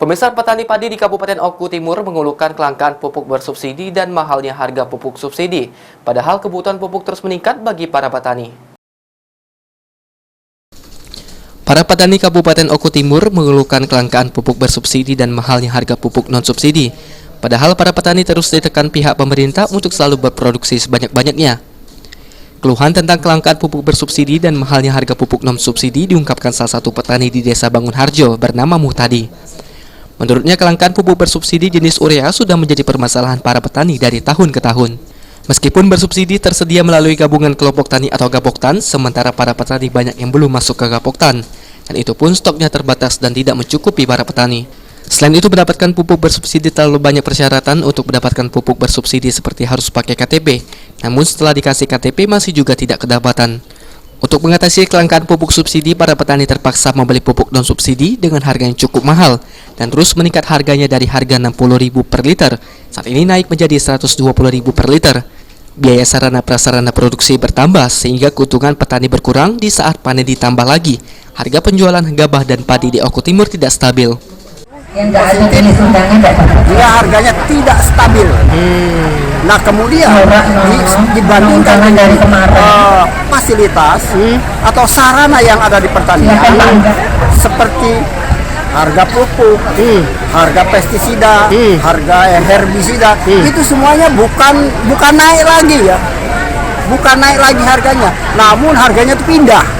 Pemirsa, petani padi di Kabupaten Oku Timur mengeluhkan kelangkaan pupuk bersubsidi dan mahalnya harga pupuk subsidi. Padahal kebutuhan pupuk terus meningkat bagi para petani. Para petani Kabupaten Oku Timur mengeluhkan kelangkaan pupuk bersubsidi dan mahalnya harga pupuk non-subsidi. Padahal para petani terus ditekan pihak pemerintah untuk selalu berproduksi sebanyak-banyaknya. Keluhan tentang kelangkaan pupuk bersubsidi dan mahalnya harga pupuk non-subsidi diungkapkan salah satu petani di Desa Bangun Harjo bernama Muhtadi. Menurutnya, kelangkaan pupuk bersubsidi jenis urea sudah menjadi permasalahan para petani dari tahun ke tahun. Meskipun bersubsidi tersedia melalui gabungan kelompok tani atau Gapoktan, sementara para petani banyak yang belum masuk ke Gapoktan, dan itu pun stoknya terbatas dan tidak mencukupi para petani. Selain itu, mendapatkan pupuk bersubsidi terlalu banyak persyaratan untuk mendapatkan pupuk bersubsidi seperti harus pakai KTP. Namun setelah dikasih KTP masih juga tidak kedapatan. Untuk mengatasi kelangkaan pupuk subsidi, para petani terpaksa membeli pupuk non-subsidi dengan harga yang cukup mahal dan terus meningkat harganya dari harga Rp60.000 per liter. Saat ini naik menjadi Rp120.000 per liter. Biaya sarana prasarana produksi bertambah sehingga keuntungan petani berkurang di saat panen ditambah lagi. Harga penjualan gabah dan padi di Oku Timur tidak stabil. Dia harganya tidak stabil. Nah kemudian dibandingkan dengan fasilitas atau sarana yang ada di pertanian seperti harga pupuk, harga pestisida, harga herbisida, itu semuanya bukan naik lagi ya, bukan naik lagi harganya, namun harganya itu pindah.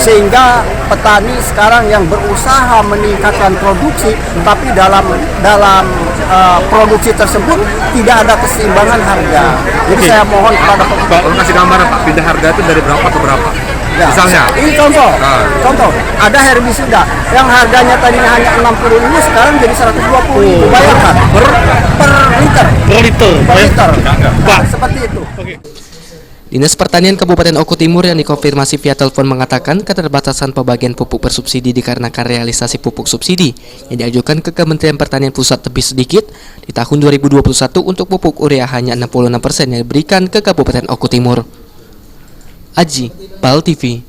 Sehingga petani sekarang yang berusaha meningkatkan produksi, tapi dalam produksi tersebut tidak ada keseimbangan harga. Jadi saya mohon kepada Pak, kasih gambaran Pak, pindah harga itu dari berapa ke berapa? Ya, misalnya ini contoh ada herbisida yang harganya tadinya hanya 60.000 sekarang jadi 120.000. Bayangkan per liter. Pak, seperti itu. Dinas Pertanian Kabupaten Oku Timur yang dikonfirmasi via telepon mengatakan keterbatasan pembagian pupuk bersubsidi dikarenakan realisasi pupuk subsidi yang diajukan ke Kementerian Pertanian Pusat lebih sedikit. Di tahun 2021 untuk pupuk urea hanya 66% yang diberikan ke Kabupaten Oku Timur. Aji, PAL TV.